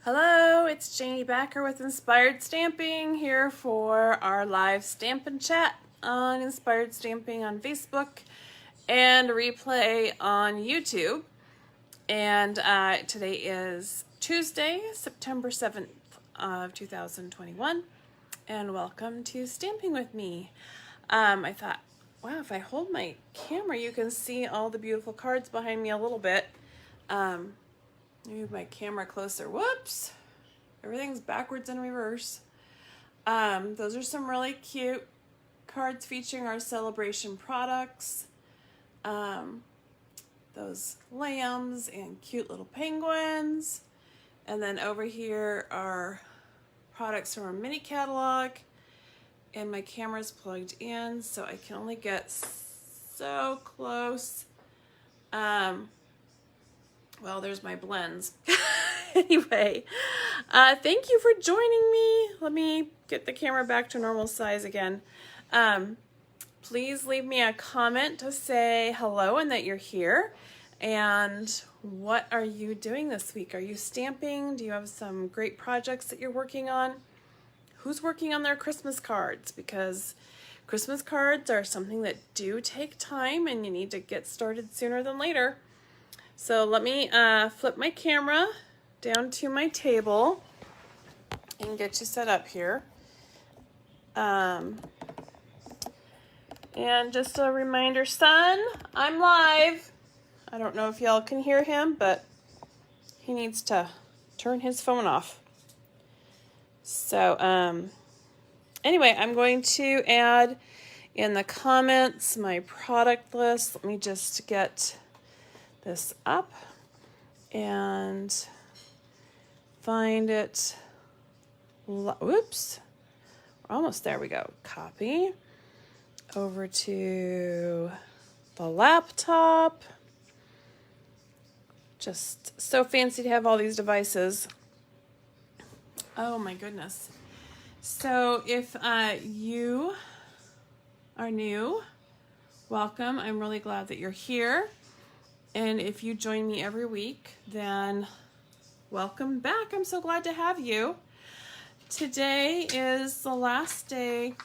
Hello, it's Janey Backer with Inspired Stamping here for our live Stampin' Chat on Inspired Stamping on Facebook and replay on YouTube. And today is Tuesday, September 7th of 2021, and welcome to Stamping with me. I thought, wow, if I hold my camera, you can see all the beautiful cards behind me a little bit. Move my camera closer. Whoops! Everything's backwards and reverse. Those are some really cute cards featuring our celebration products. Those lambs and cute little penguins. And then over here are products from our mini catalog. And my camera's plugged in, so I can only get so close. Well, there's my blends. Anyway, thank you for joining me. Let me get the camera back to normal size again. Please leave me a comment to say hello and that you're here. And what are you doing this week? Are you stamping? Do you have some great projects that you're working on? Who's working on their Christmas cards? Because Christmas cards are something that do take time and you need to get started sooner than later. So let me flip my camera down to my table and get you set up here. And just a reminder, son, I'm live. I don't know if y'all can hear him, but he needs to turn his phone off. So anyway, I'm going to add in the comments my product list. Let me just get this up and find it. Whoops, we're almost there. We go. Copy over to the laptop. Just so fancy to have all these devices. Oh my goodness. So if you are new, welcome. I'm really glad that you're here. And if you join me every week, then welcome back. I'm so glad to have you. Today is the last day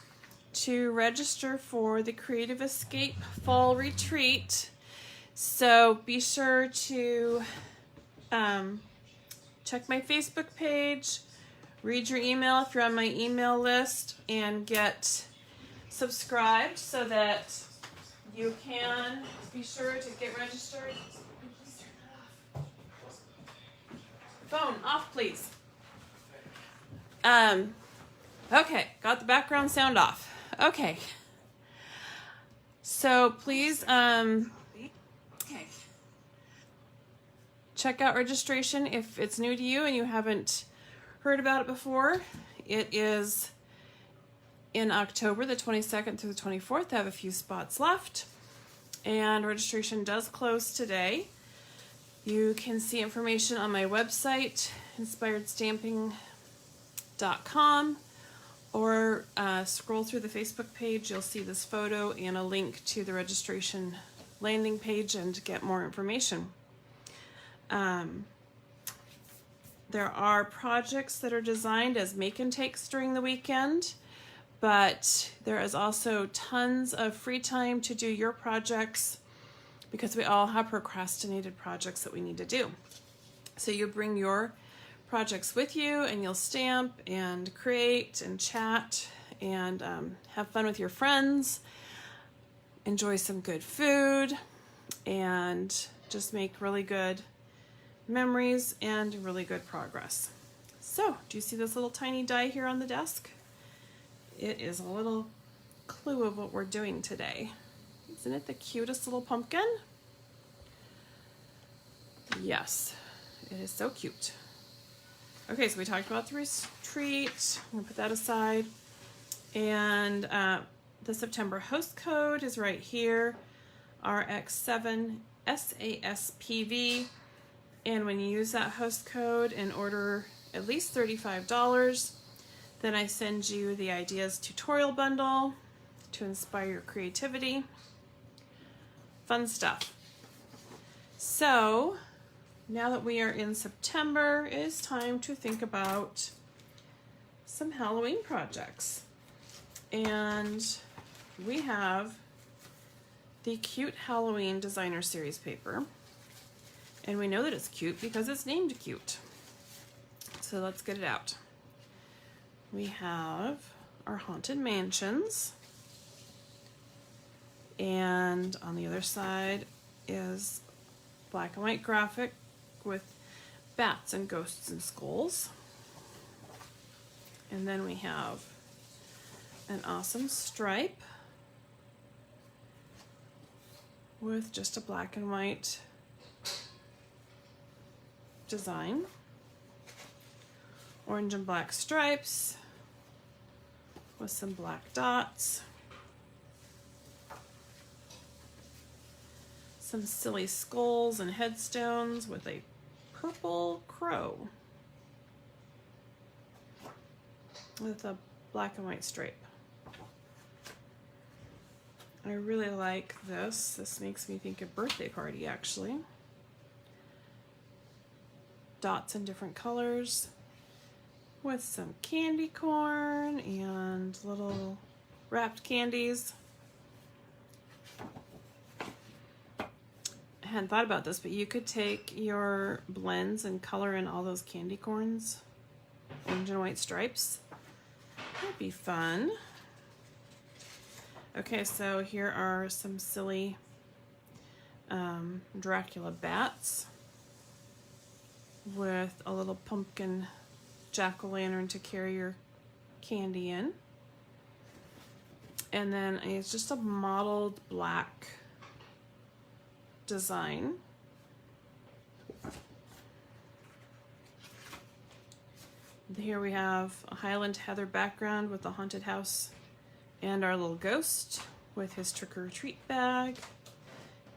to register for the Creative Escape Fall Retreat. So be sure to check my Facebook page, read your email if you're on my email list, and get subscribed so that you can be sure to get registered. Please turn that off. Phone off, please. Okay, got the background sound off. Okay. So please check out registration if it's new to you and you haven't heard about it before. It is in October, the 22nd through the 24th. I have a few spots left, and registration does close today. You can see information on my website, inspiredstamping.com, or scroll through the Facebook page. You'll see this photo and a link to the registration landing page and get more information. There are projects that are designed as make and takes during the weekend, but there is also tons of free time to do your projects because we all have procrastinated projects that we need to do. So you bring your projects with you and you'll stamp and create and chat and have fun with your friends, enjoy some good food, and just make really good memories and really good progress. So, do you see this little tiny die here on the desk? It is a little clue of what we're doing today. Isn't it the cutest little pumpkin? Yes, it is so cute. Okay, so we talked about the retreat. I'm gonna put that aside. And the September host code is right here, RX7SASPV. And when you use that host code and order at least $35, then I send you the Ideas Tutorial Bundle to inspire your creativity. Fun stuff. So now that we are in September, it is time to think about some Halloween projects. And we have the Cute Halloween Designer Series paper. And we know that it's cute because it's named Cute. So let's get it out. We have our Haunted Mansions. And on the other side is black and white graphic with bats and ghosts and skulls. And then we have an awesome stripe with just a black and white design. Orange and black stripes with some black dots. Some silly skulls and headstones with a purple crow with a black and white stripe. I really like this. This makes me think of birthday party, actually. Dots in different colors with some candy corn and little wrapped candies. I hadn't thought about this, but you could take your blends and color in all those candy corns, orange and white stripes. That'd be fun. Okay, so here are some silly Dracula bats with a little pumpkin jack-o'-lantern to carry your candy in. And then it's just a mottled black design. Here we have a Highland heather background with the haunted house and our little ghost with his trick-or-treat bag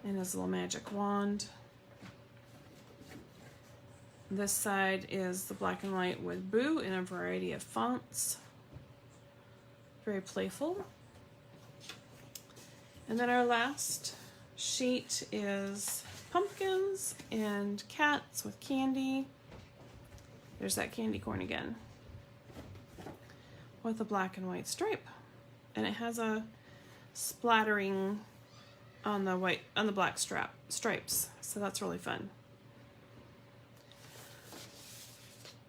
and his little magic wand. This side is the black and white with Boo in a variety of fonts. Very playful. And then our last sheet is pumpkins and cats with candy. There's that candy corn again with a black and white stripe, and it has a splattering on the white, on the black stripes, so that's really fun.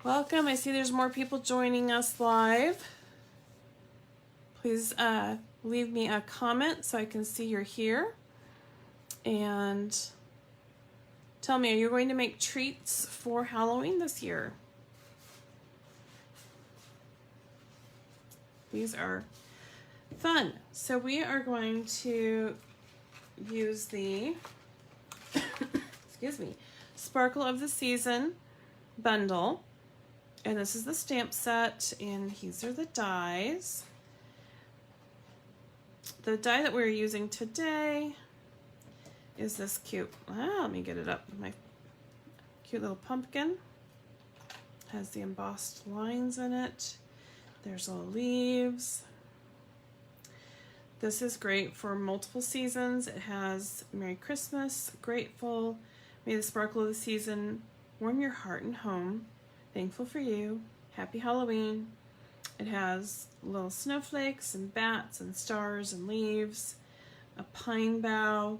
Welcome. I see there's more people joining us live. Please leave me a comment so I can see you're here. And tell me, are you going to make treats for Halloween this year? These are fun. So we are going to use the excuse me, Sparkle of the Season bundle. And this is the stamp set, and these are the dies. The die that we're using today is this cute, let me get it up. My cute little pumpkin. Has the embossed lines in it. There's little leaves. This is great for multiple seasons. It has Merry Christmas, Grateful, May the Sparkle of the Season warm your heart and home, Thankful for You, Happy Halloween. It has little snowflakes and bats and stars and leaves, a pine bough,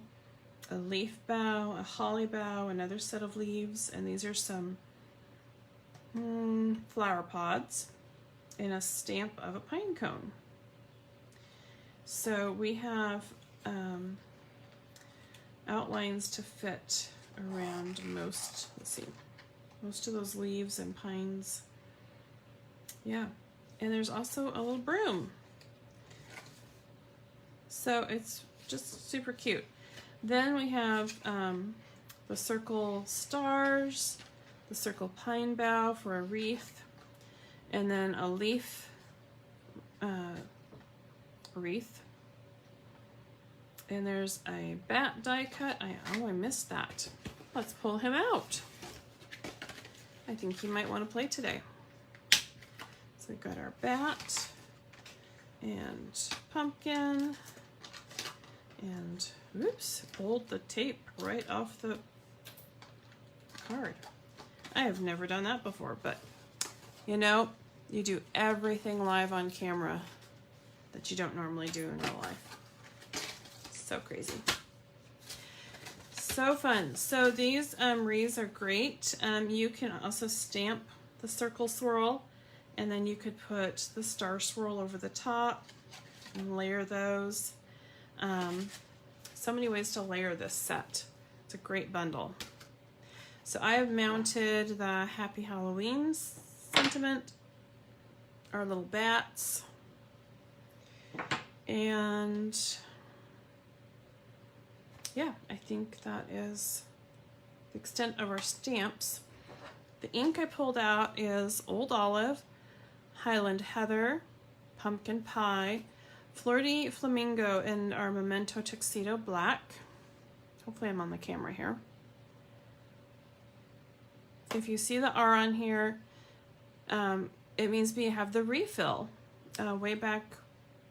a leaf bough, a holly bough, another set of leaves, and these are some flower pods and a stamp of a pine cone. So we have outlines to fit around most, let's see, most of those leaves and pines. Yeah, and there's also a little broom. So it's just super cute. Then we have the circle stars, the circle pine bough for a wreath, and then a leaf wreath. And there's a bat die cut. I missed that. Let's pull him out. I think he might want to play today. So we've got our bat and pumpkin and oops, pulled the tape right off the card. I have never done that before, but you know, you do everything live on camera that you don't normally do in real life. So crazy. So fun. So these wreaths are great. You can also stamp the circle swirl, and then you could put the star swirl over the top and layer those. So many ways to layer this set. It's a great bundle. So I have mounted the Happy Halloween sentiment, our little bats, and yeah, I think that is the extent of our stamps. The ink I pulled out is Old Olive, Highland Heather, Pumpkin Pie, Flirty, Flamingo, and our Memento Tuxedo Black. Hopefully I'm on the camera here. If you see the R on here, it means we have the refill. Way back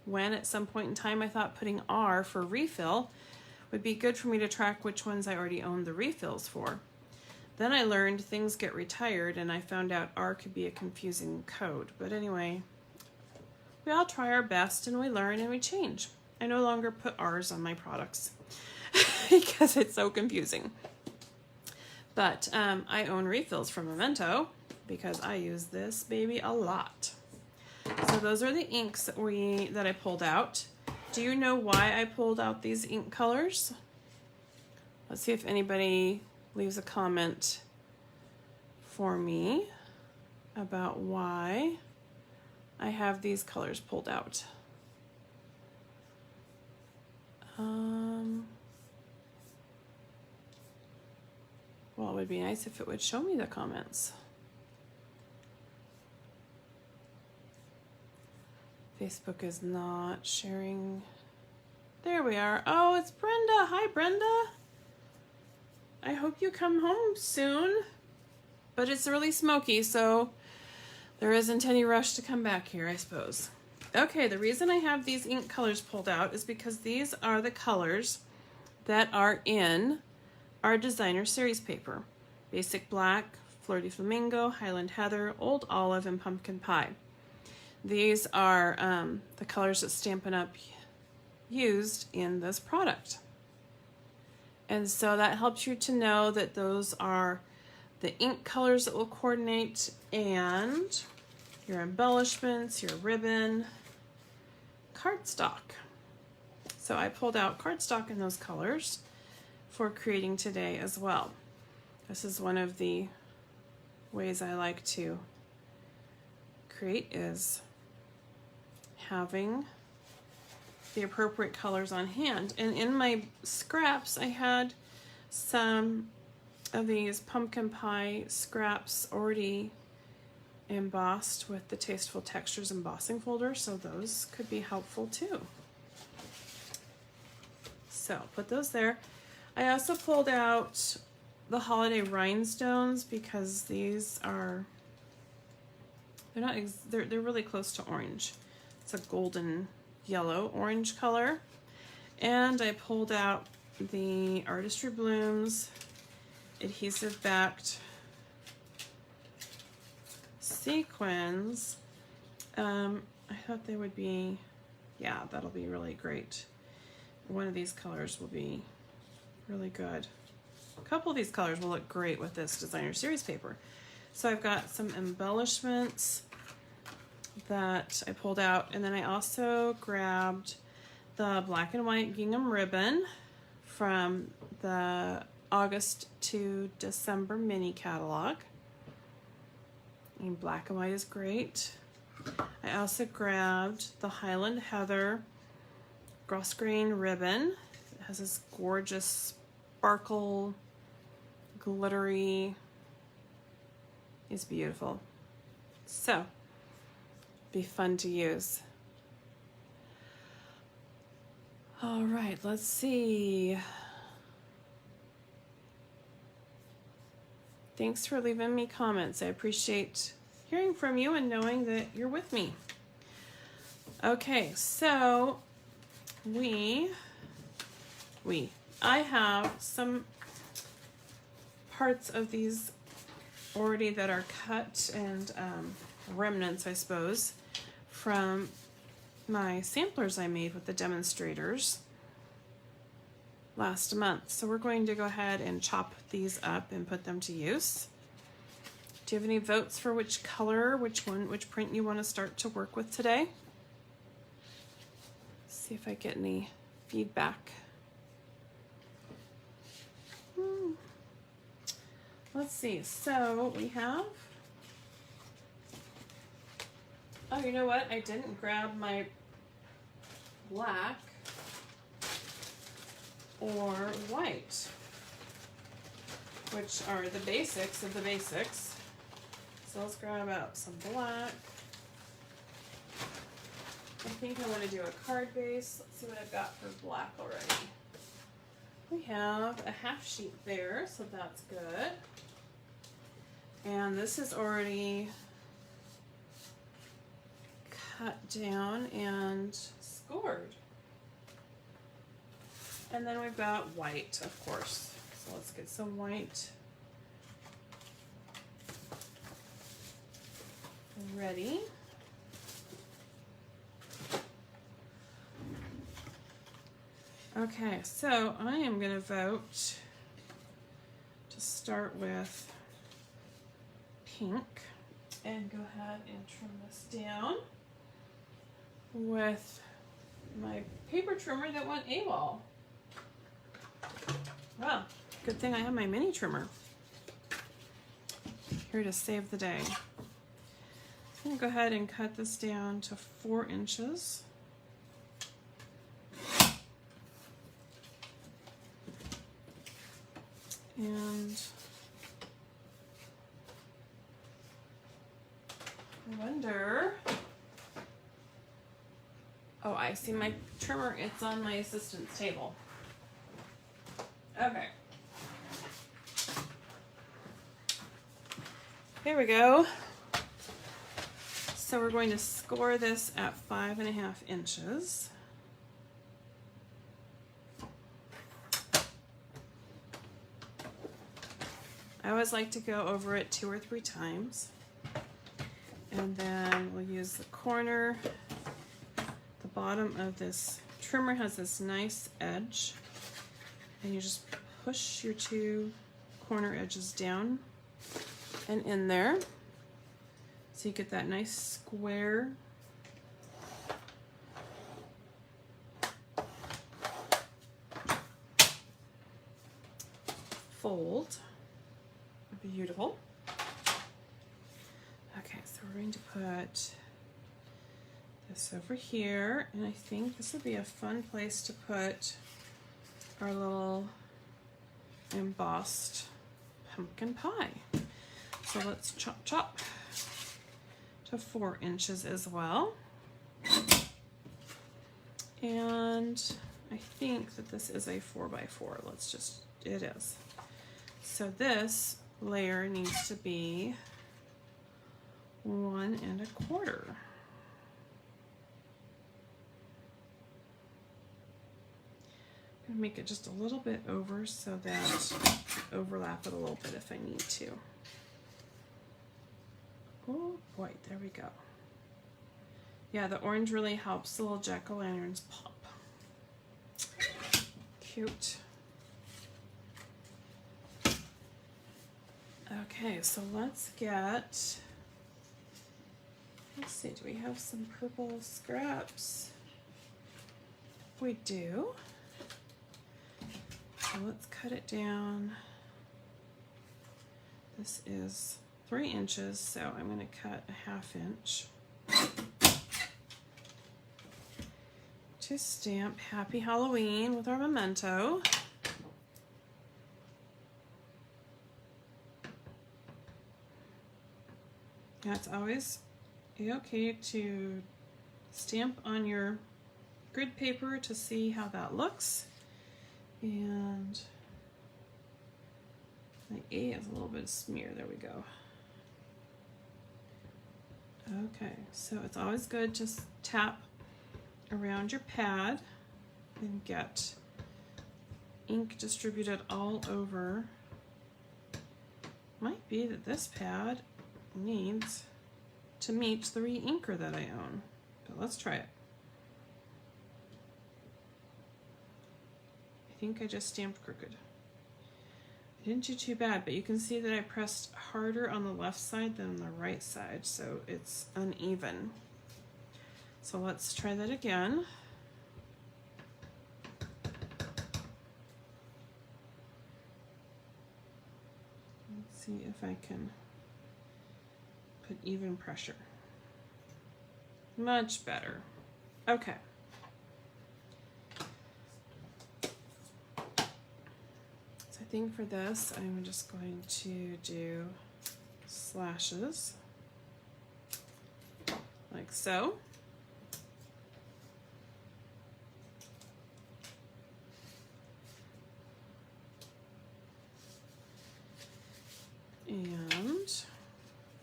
when, at some point in time, I thought putting R for refill would be good for me to track which ones I already owned the refills for. Then I learned things get retired, and I found out R could be a confusing code. But anyway, we all try our best, and we learn, and we change. I no longer put R's on my products because it's so confusing. But I own refills from Memento because I use this baby a lot. So those are the inks that I pulled out. Do you know why I pulled out these ink colors? Let's see if anybody leaves a comment for me about why I have these colors pulled out. Well, it would be nice if it would show me the comments. Facebook is not sharing. There we are. Oh, it's Brenda. Hi, Brenda. I hope you come home soon. But it's really smoky, so there isn't any rush to come back here, I suppose. Okay, the reason I have these ink colors pulled out is because these are the colors that are in our designer series paper. Basic Black, Flirty Flamingo, Highland Heather, Old Olive, and Pumpkin Pie. These are the colors that Stampin' Up! Used in this product. And so that helps you to know that those are the ink colors that will coordinate, and your embellishments, your ribbon, cardstock. So I pulled out cardstock in those colors for creating today as well. This is one of the ways I like to create, is having the appropriate colors on hand. And in my scraps, I had some of these pumpkin pie scraps already embossed with the Tasteful Textures embossing folder, so those could be helpful too. So put those there. I also pulled out the holiday rhinestones because these are, they're really close to orange. It's a golden yellow orange color. And I pulled out the Artistry Blooms Adhesive-Backed Sequins. I thought they would be, yeah, that'll be really great. One of these colors will be really good. A couple of these colors will look great with this designer series paper. So I've got some embellishments that I pulled out, and then I also grabbed the black and white gingham ribbon from the August to December mini catalog. And black and white is great. I also grabbed the Highland Heather Grosgrain ribbon. It has this gorgeous sparkle, glittery, it's beautiful. So, be fun to use. All right, let's see. Thanks for leaving me comments. I appreciate hearing from you and knowing that you're with me. Okay, so I have some parts of these already that are cut and remnants, I suppose, from my samplers I made with the demonstrators last month. So we're going to go ahead and chop these up and put them to use. Do you have any votes for which color, which print you want to start to work with today? See if I get any feedback. Let's see, so we have, oh, you know what? I didn't grab my black or white, which are the basics of the basics. So let's grab out some black. I think I want to do a card base. Let's see what I've got for black already. We have a half sheet there, so that's good. And this is already cut down and scored. And then we've got white, of course. So let's get some white ready. Okay, so I am going to vote to start with pink and go ahead and trim this down with my paper trimmer that went AWOL. Well, good thing I have my mini trimmer here to save the day. I'm going to go ahead and cut this down to 4 inches. And I wonder, oh, I see my trimmer, it's on my assistant's table. Okay. There we go. So we're going to score this at 5.5 inches. I always like to go over it 2 or 3 times. And then we'll use the corner. The bottom of this trimmer has this nice edge. And you just push your 2 corner edges down and in there. So you get that nice square fold. Beautiful. Okay, so we're going to put this over here, and I think this would be a fun place to put our little embossed pumpkin pie. So let's chop chop to 4 inches as well. And I think that this is a 4x4. It is. So this layer needs to be 1 1/4. I'm gonna make it just a little bit over so that I overlap it a little bit if I need to. Oh boy, there we go. Yeah, the orange really helps the little jack-o'-lanterns pop. Cute. Okay, so let's see, do we have some purple scraps? We do. So let's cut it down. This is 3 inches, so I'm going to cut a 1/2 inch to stamp Happy Halloween with our Memento. Now it's always okay to stamp on your grid paper to see how that looks. And my A has a little bit of smear. There we go. Okay, so it's always good to tap around your pad and get ink distributed all over Might be that this pad needs to meet the re-inker that I own, but let's try it. I think I just stamped crooked. I didn't do too bad, but you can see that I pressed harder on the left side than the right side, so it's uneven. So let's try that again. Let's see if I can put even pressure. Much better. Okay. So I think for this, I'm just going to do slashes like so. And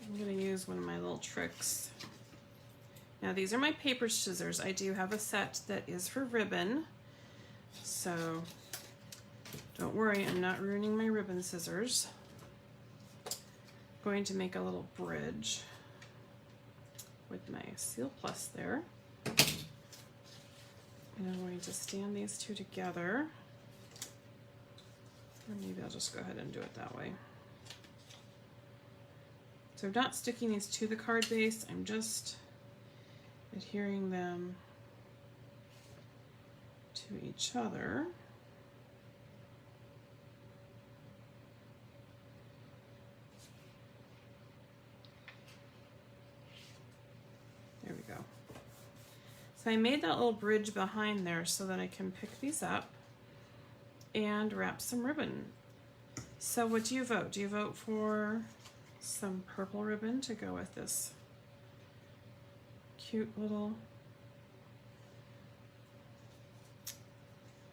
I'm going to use one of my little tricks. Now these are my paper scissors. I do have a set that is for ribbon, so don't worry, I'm not ruining my ribbon scissors. I'm going to make a little bridge with my Seal Plus there. And I'm going to stand these two together. Or maybe I'll just go ahead and do it that way. So I'm not sticking these to the card base, I'm just adhering them to each other. There we go. So I made that little bridge behind there so that I can pick these up and wrap some ribbon. So what do you vote? Do you vote for some purple ribbon to go with this cute little,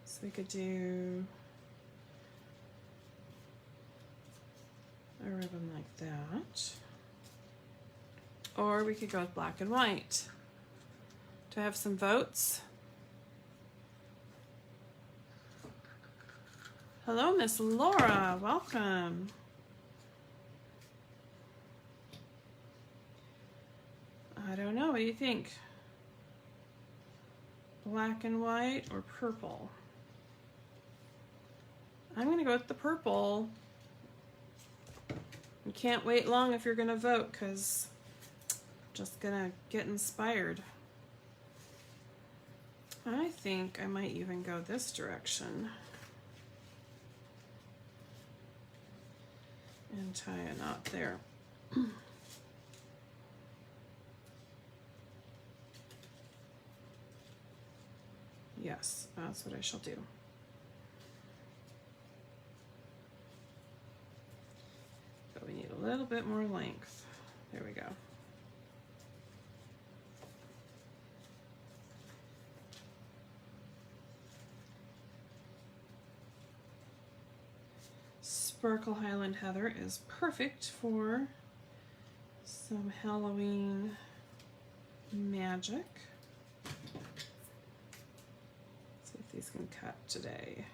so we could do a ribbon like that, or we could go with black and white. Do I have some votes? Hello, Miss Laura, welcome. I don't know, what do you think? Black and white or purple? I'm gonna go with the purple. You can't wait long if you're gonna vote, because I'm just gonna get inspired. I think I might even go this direction and tie a knot there. Yes, that's what I shall do. But we need a little bit more length. There we go. Sparkle Highland Heather is perfect for some Halloween magic. These can cut today.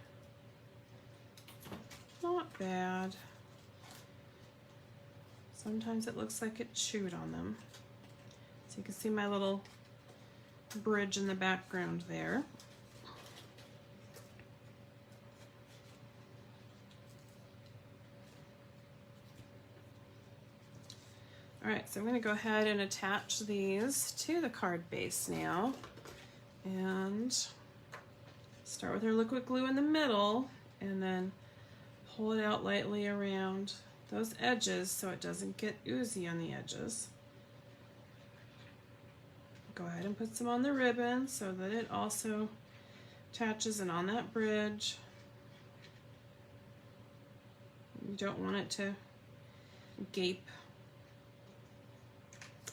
Not bad. Sometimes it looks like it chewed on them. So you can see my little bridge in the background there. All right, so I'm going to go ahead and attach these to the card base now. And start with our liquid glue in the middle and then pull it out lightly around those edges so it doesn't get oozy on the edges. Go ahead and put some on the ribbon so that it also attaches and on that bridge. You don't want it to gape.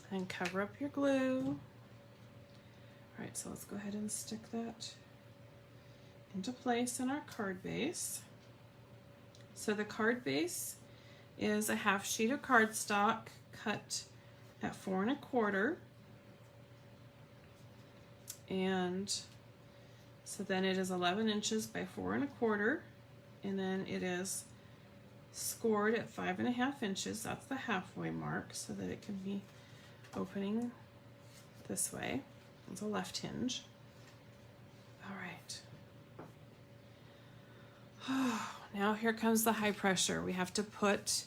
And cover up your glue. All right, so let's go ahead and stick that into place in our card base. So the card base is a half sheet of cardstock cut at 4 1/4, and so then it is 11 inches by 4 1/4, and then it is scored at 5.5 inches. That's the halfway mark so that it can be opening this way. It's a left hinge. All right. Oh, now here comes the high pressure. We have to put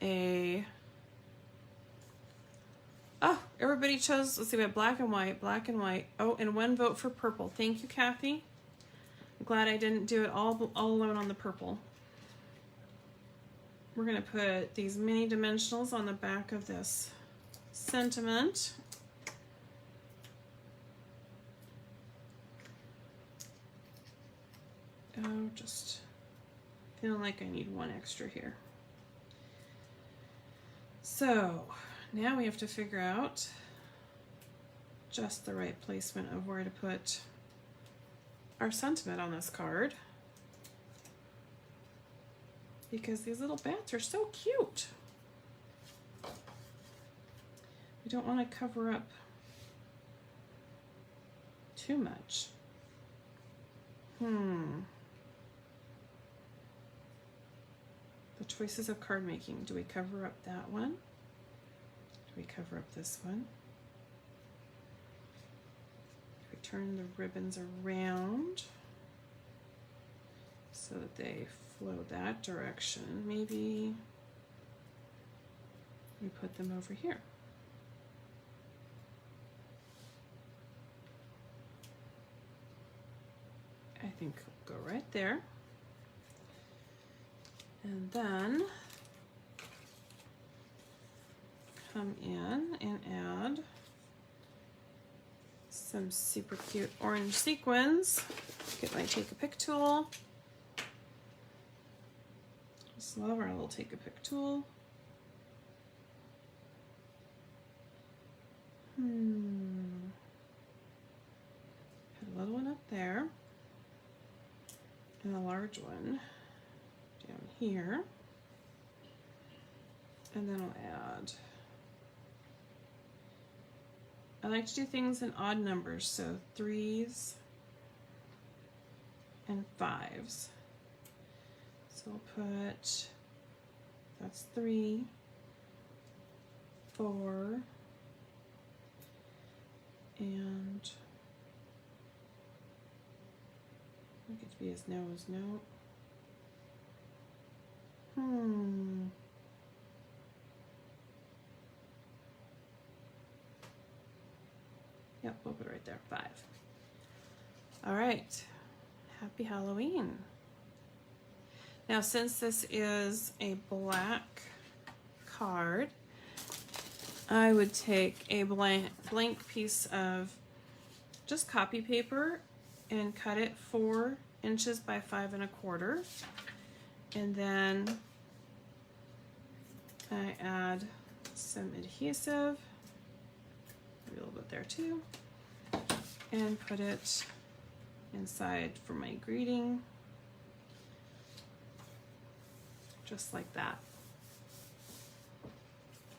a, oh, everybody chose, let's see, we have black and white, black and white. Oh, and 1 vote for purple. Thank you, Kathy. I'm glad I didn't do it all alone on the purple. We're gonna put these mini dimensionals on the back of this sentiment. Oh, just feeling like I need 1 extra here. So now we have to figure out just the right placement of where to put our sentiment on this card, because these little bats are so cute. We don't want to cover up too much. The choices of card making. Do we cover up that one? Do we cover up this one? Do we turn the ribbons around so that they flow that direction? Maybe we put them over here. I think we'll go right there. And then come in and add some super cute orange sequins. Get my take a pick tool. Just love our little take a pick tool. Put a little one up there and a large one down here, and then I'll add, I like to do things in odd numbers, so 3s and 5s. So I'll put, that's 3, 4, and I get to be his nose, no. Yep, we'll put it right there, 5. All right, happy Halloween. Now, since this is a black card, I would take a blank piece of just copy paper and cut it 4 inches by 5 1/4. And then I add some adhesive, maybe a little bit there too, and put it inside for my greeting, just like that.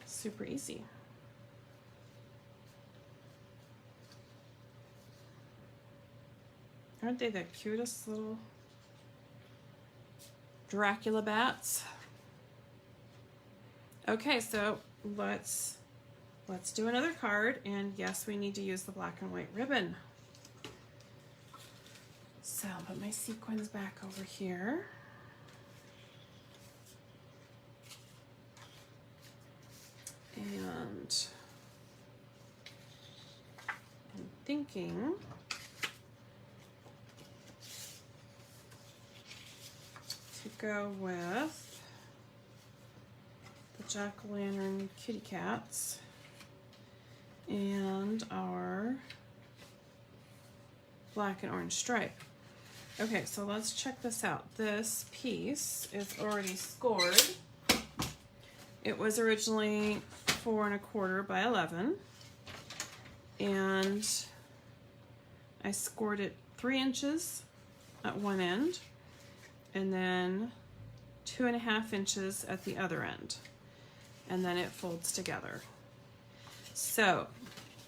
Super easy. Aren't they the cutest little Dracula bats? Okay, so let's do another card, and yes, we need to use the black and white ribbon. So I'll put my sequins back over here. And I'm thinking to go with the jack-o'-lantern kitty cats and our black and orange stripe. Okay, so let's check this out. This piece is already scored. It was originally 4 1/4 by 11, and I scored it 3 inches at one end, and then 2 1/2 inches at the other end, and then it folds together. So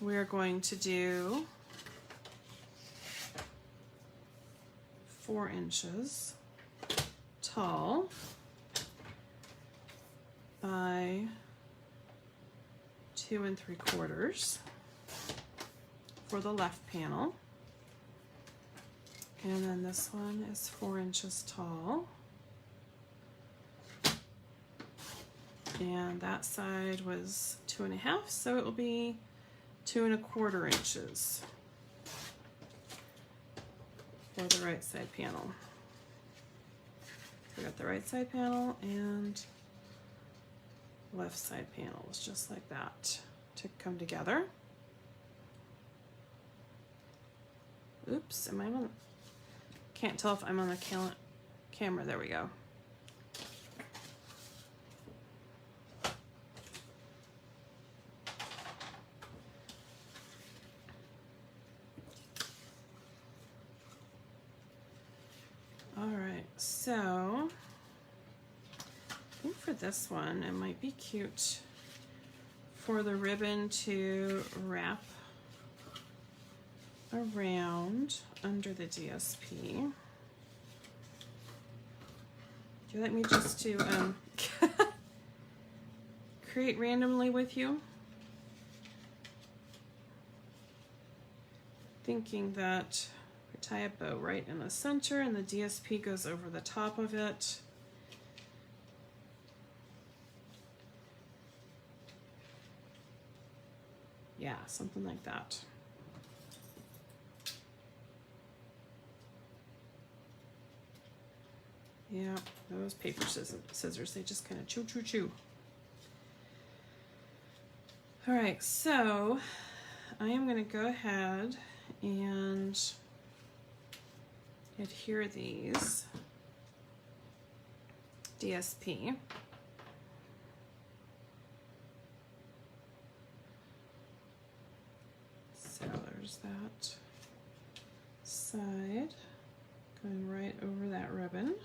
we're going to do 4 inches tall by 2 3/4 for the left panel. And then this one is 4 inches tall. And that side was 2 1/2, so it will be 2 1/4 inches for the right side panel. We got the right side panel and left side panels, just like that, to come together. Oops, am I on? Can't tell if I'm on the camera. There we go. All right, so I think for this one, it might be cute for the ribbon to wrap around under the DSP. Do you like me just to create randomly with you? Thinking that we tie a bow right in the center and the DSP goes over the top of it. Yeah, something like that. Yeah, those paper scissors, they just kind of chew, chew, chew. All right, so I am going to go ahead and adhere these DSP. So there's that side going right over that ribbon.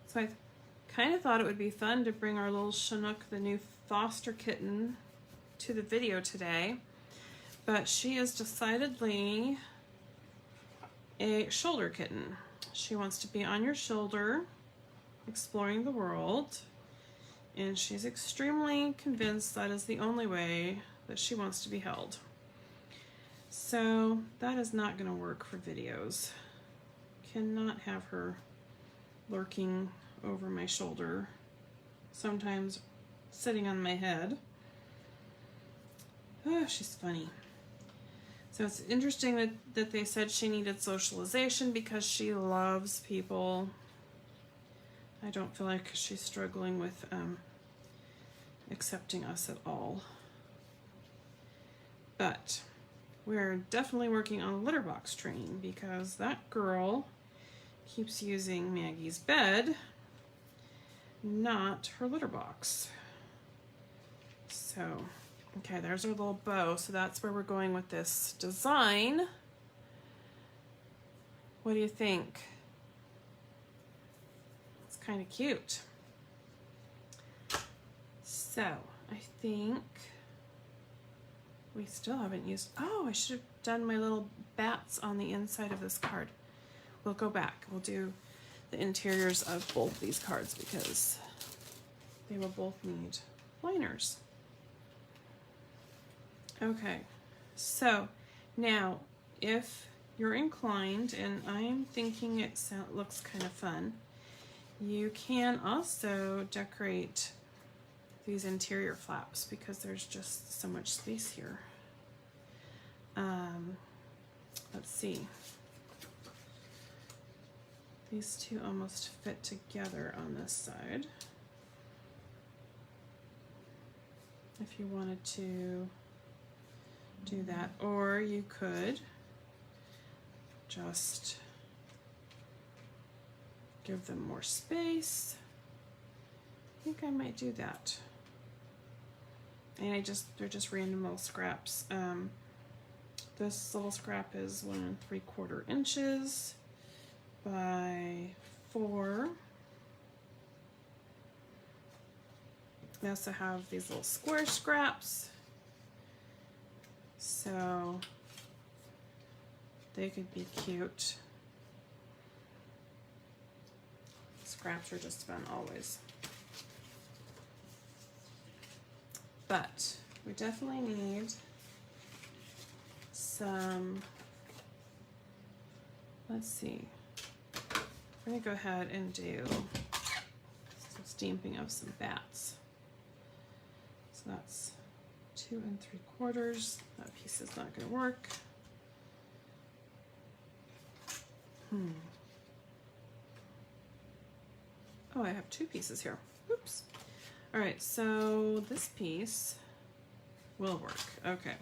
So I kind of thought it would be fun to bring our little Chinook, the new foster kitten, to the video today, but she is decidedly a shoulder kitten. She wants to be on your shoulder, exploring the world, and she's extremely convinced that is the only way that she wants to be held. So that is not going to work for videos. Cannot have her lurking over my shoulder, sometimes sitting on my head. Oh, she's funny. So it's interesting that they said she needed socialization because she loves people. I don't feel like she's struggling with accepting us at all. But we're definitely working on a litter box training because that girl keeps using Maggie's bed, not her litter box. So, okay, there's our little bow. So that's where we're going with this design. What do you think? It's kind of cute. So, I think we still haven't used, oh, I should have done my little bats on the inside of this card. We'll go back. We'll do the interiors of both these cards because they will both need liners. Okay, so now if you're inclined, and I'm thinking it looks kind of fun, you can also decorate these interior flaps because there's just so much space here. Let's see. These two almost fit together on this side. If you wanted to do that, or you could just give them more space. I think I might do that. And they're just random little scraps. This little scrap is 1 3/4 inches by 4. We also have these little square scraps. So they could be cute. Scraps are just fun always. But we definitely need some, let's see, we're gonna go ahead and do some stamping of some bats. So that's 2 3/4. That piece is not gonna work. Oh, I have 2 pieces here. Oops. All right, so this piece will work. Okay.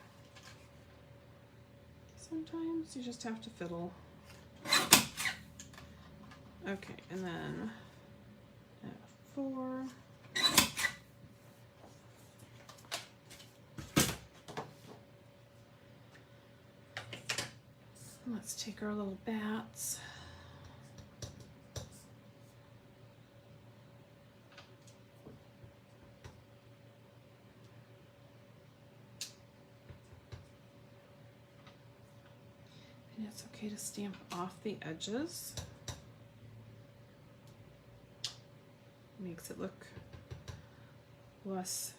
Sometimes you just have to fiddle. Okay, and then 4. Let's take our little bats. And it's okay to stamp off the edges. Makes it look less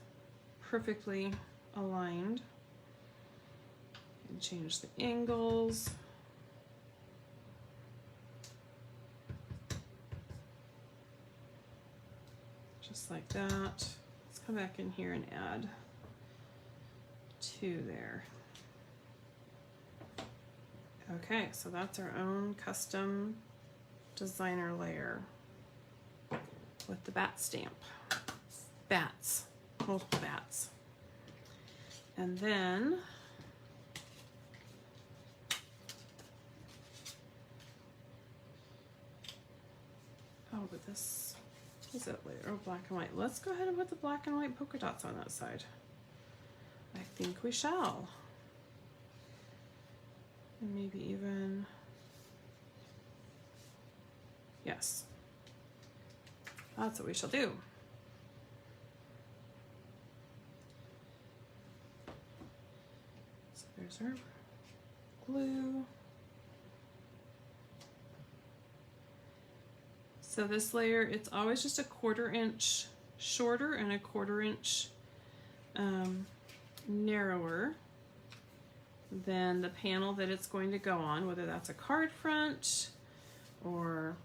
perfectly aligned. And change the angles. Just like that. Let's come back in here and add 2 there. Okay, so that's our own custom designer layer with the bat stamp. Bats, multiple bats. And then oh, but this is it later. Oh, black and white. Let's go ahead and put the black and white polka dots on that side. I think we shall. And maybe even, yes, that's what we shall do. So there's our glue. So this layer, it's always just a 1/4 inch shorter and a 1/4 inch narrower than the panel that it's going to go on, whether that's a card front or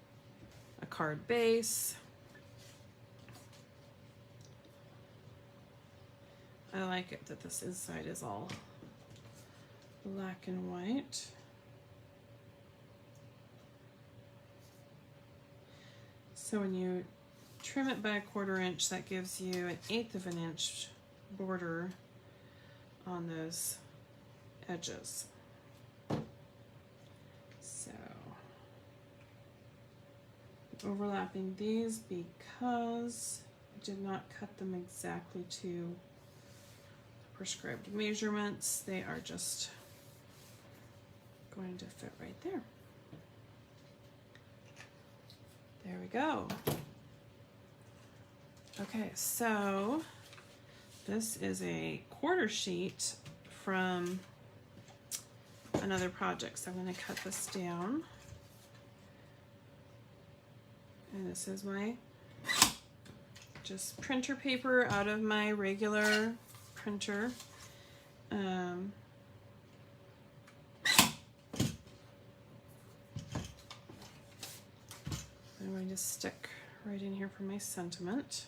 a card base. I like it that this inside is all black and white. So when you trim it by a 1/4 inch, that gives you an 1/8 of an inch border on those edges. So overlapping these because I did not cut them exactly to the prescribed measurements. They are just going to fit right there. There we go. Okay, so this is a 1/4 sheet from another project, so I'm going to cut this down. And this is my just printer paper out of my regular printer. I'm going to stick right in here for my sentiment.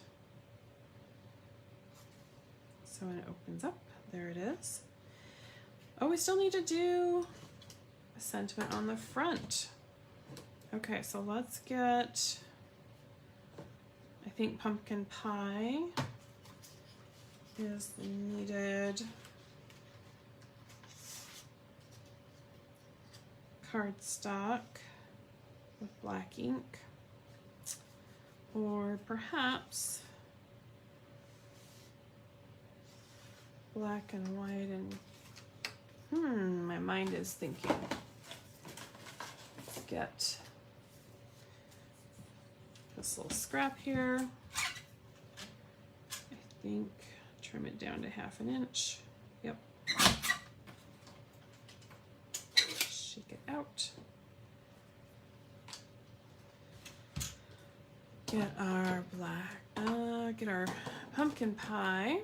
So when it opens up, there it is. Oh, we still need to do a sentiment on the front. Okay, so let's get, I think pumpkin pie is needed. Cardstock with black ink. Or perhaps black and white and my mind is thinking. Let's get this little scrap here. I think trim it down to 1/2 inch. Yep. Shake it out. out. Get our get our pumpkin pie.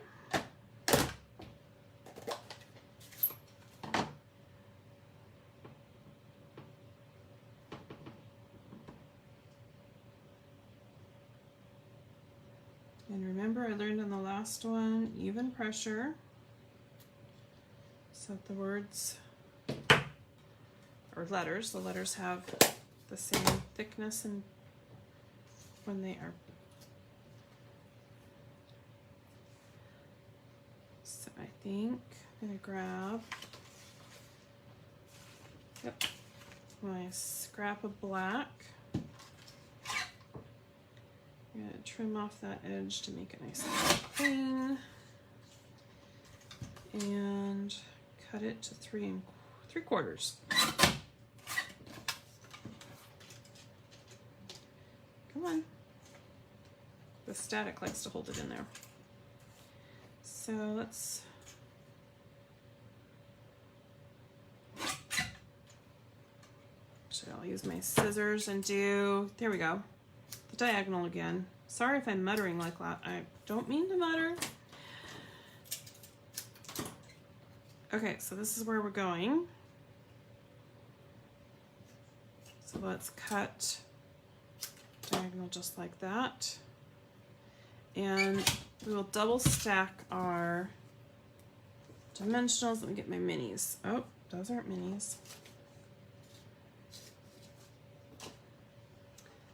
And remember, I learned on the last one, even pressure, so that the words, or letters, the letters have the same thickness and when they are. So I think I'm gonna grab, yep, my scrap of black. I'm gonna trim off that edge to make it nice and clean, and cut it to 3 3/4. Come on. The static likes to hold it in there. So let's I'll use my scissors and do, there we go, the diagonal again. Sorry if I'm muttering like that. I don't mean to mutter. Okay, so this is where we're going. So let's cut diagonal just like that. And we will double stack our dimensionals. Let me get my minis. Oh, those aren't minis.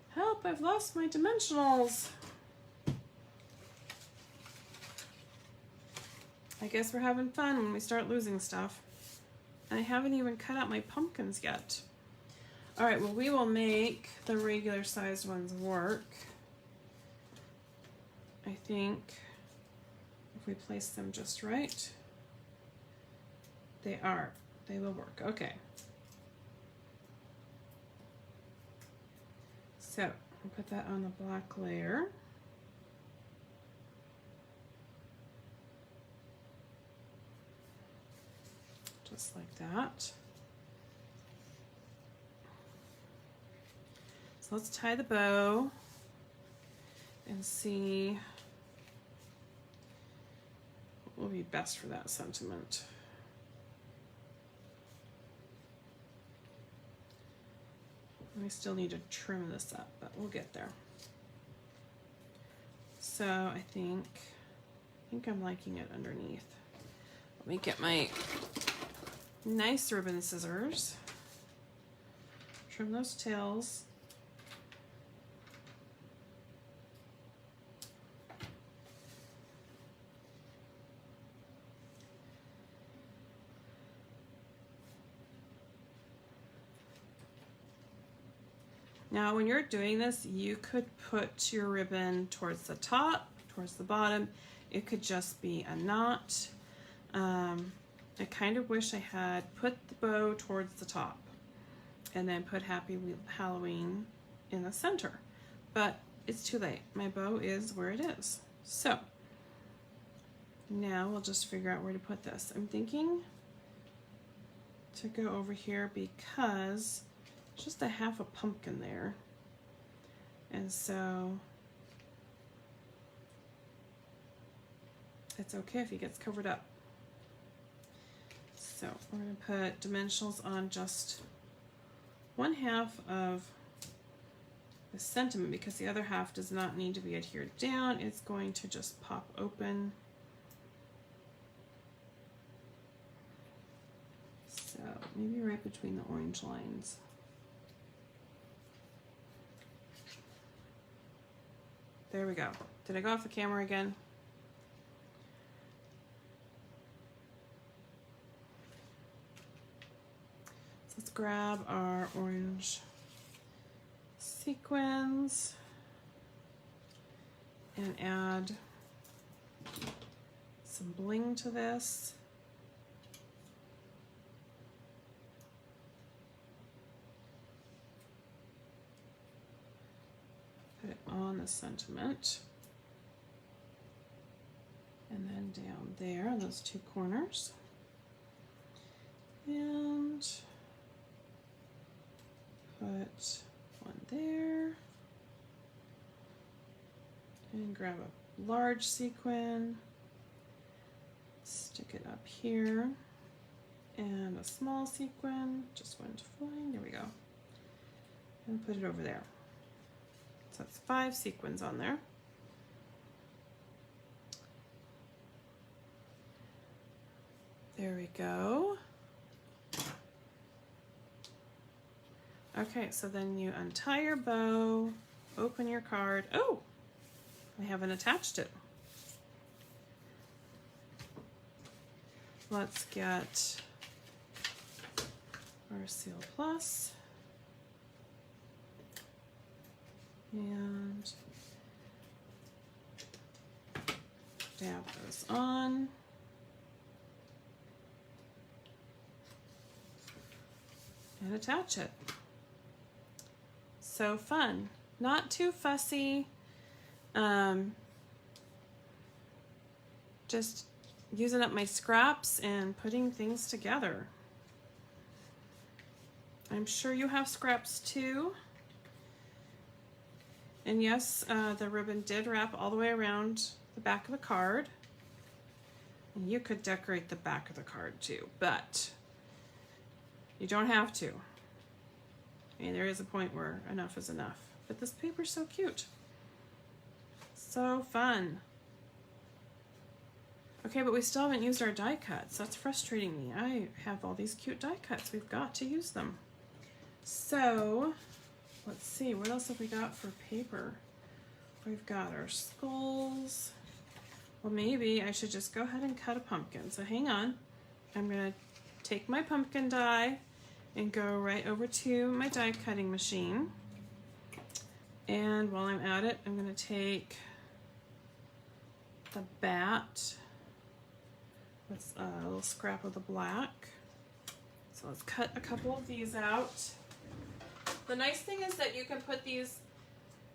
Help, I've lost my dimensionals. I guess we're having fun when we start losing stuff. I haven't even cut out my pumpkins yet. All right, well, we will make the regular sized ones work. I think if we place them just right, they will work. Okay. So I'll put that on the black layer. Just like that. So let's tie the bow and see what will be best for that sentiment. We still need to trim this up, but we'll get there. So I think I'm liking it underneath. Let me get my nice ribbon scissors. Trim those tails. Now, when you're doing this, you could put your ribbon towards the top, towards the bottom. It could just be a knot. I kind of wish I had put the bow towards the top and then put Happy Halloween in the center, but it's too late. My bow is where it is. So now we'll just figure out where to put this. I'm thinking to go over here because just a half a pumpkin there, and so it's okay if he gets covered up. So we're going to put dimensionals on just 1/2 of the sentiment because the other half does not need to be adhered down. It's going to just pop open. So maybe right between the orange lines. There we go. Did I go off the camera again? So let's grab our orange sequins and add some bling to this. Put it on the sentiment, and then down there, those two corners. And Put one there. And grab a large sequin. Stick it up here. And a small sequin. Just went flying. There we go. And put it over there. So that's 5 sequins on there. There we go. Okay, so then you untie your bow, open your card. Oh, I haven't attached it. Let's get our Seal Plus. And dab those on. And attach it. So fun. Not too fussy. Just using up my scraps and putting things together. I'm sure you have scraps too. And yes, the ribbon did wrap all the way around the back of the card. And you could decorate the back of the card too, but you don't have to. I mean, there is a point where enough is enough. But this paper's so cute. So fun. Okay, but we still haven't used our die cuts. That's frustrating me. I have all these cute die cuts. We've got to use them. So, let's see. What else have we got for paper? We've got our skulls. Well, maybe I should just go ahead and cut a pumpkin. So hang on. I'm going to take my pumpkin die and go right over to my die cutting machine. And while I'm at it, I'm going to take the bat. That's a little scrap of the black. So let's cut a couple of these out. The nice thing is that you can put these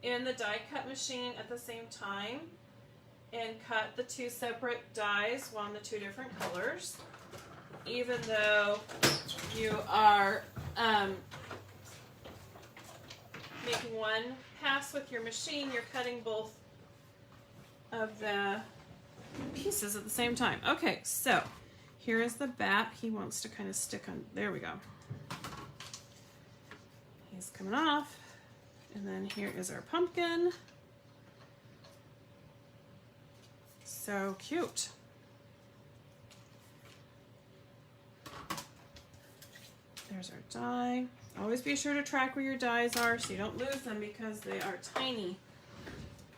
in the die cut machine at the same time and cut the 2 separate dies on the 2 different colors. Even though you are making one pass with your machine, you're cutting both of the pieces at the same time. Okay, so here is the bat. He wants to kind of stick on, there we go. He's coming off. And then here is our pumpkin. So cute. There's our die. Always be sure to track where your dies are so you don't lose them because they are tiny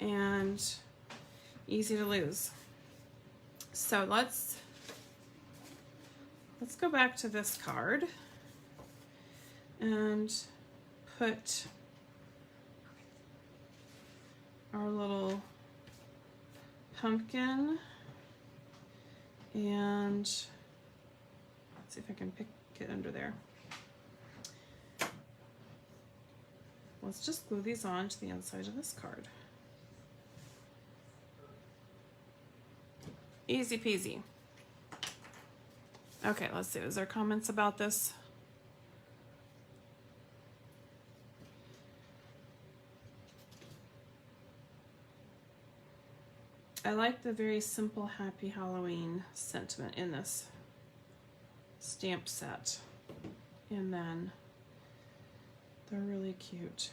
and easy to lose. So let's go back to this card and put our little pumpkin, and let's see if I can pick it under there. Let's just glue these on to the inside of this card. Easy peasy. Okay, let's see. Is there comments about this? I like the very simple Happy Halloween sentiment in this stamp set. And then the really cute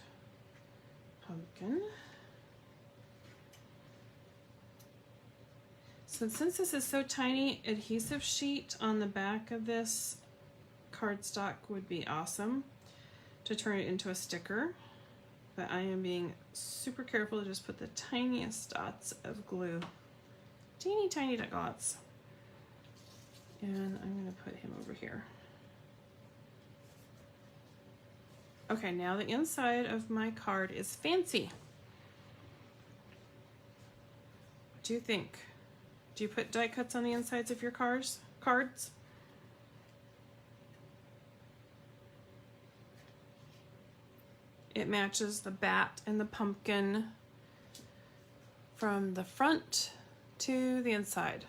pumpkin. So since this is so tiny, adhesive sheet on the back of this cardstock would be awesome to turn it into a sticker. But I am being super careful to just put the tiniest dots of glue. Teeny tiny dots. And I'm going to put him over here. Okay, now the inside of my card is fancy. What do you think? Do you put die cuts on the insides of your cards? It matches the bat and the pumpkin from the front to the inside.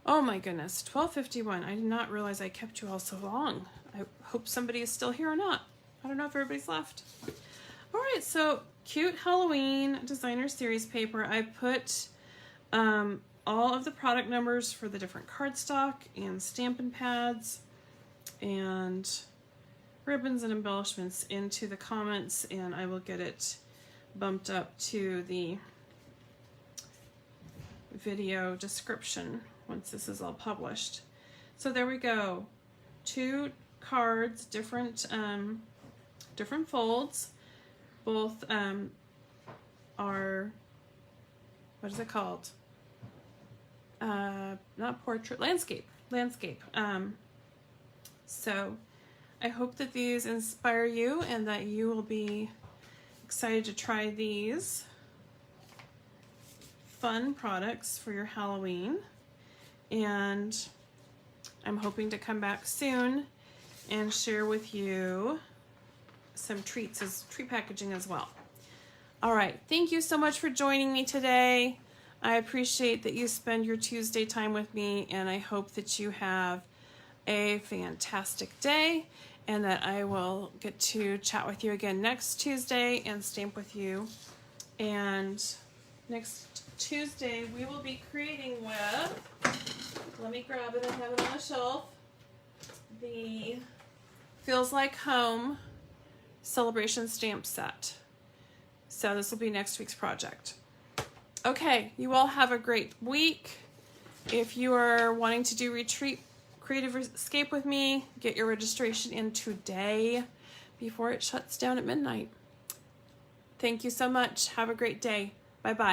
Oh my goodness, 12:51. I did not realize I kept you all so long. I hope somebody is still here or not. I don't know if everybody's left. All right, so cute Halloween designer series paper. I put all of the product numbers for the different cardstock and Stampin' Pads and ribbons and embellishments into the comments, and I will get it bumped up to the video description once this is all published. So there we go. 2 cards, different folds. Both are, what is it called? Not portrait, landscape. So I hope that these inspire you and that you will be excited to try these fun products for your Halloween. And I'm hoping to come back soon and share with you some treat packaging as well. All right, thank you so much for joining me today. I appreciate that you spend your Tuesday time with me, and I hope that you have a fantastic day and that I will get to chat with you again next Tuesday and stamp with you. And next Tuesday we will be creating with, let me grab it, I have it on the shelf, the Feels Like Home Celebration Stamp Set. So this will be next week's project. Okay, you all have a great week. If you are wanting to do Retreat Creative Escape with me, get your registration in today before it shuts down at midnight. Thank you so much. Have a great day. Bye-bye.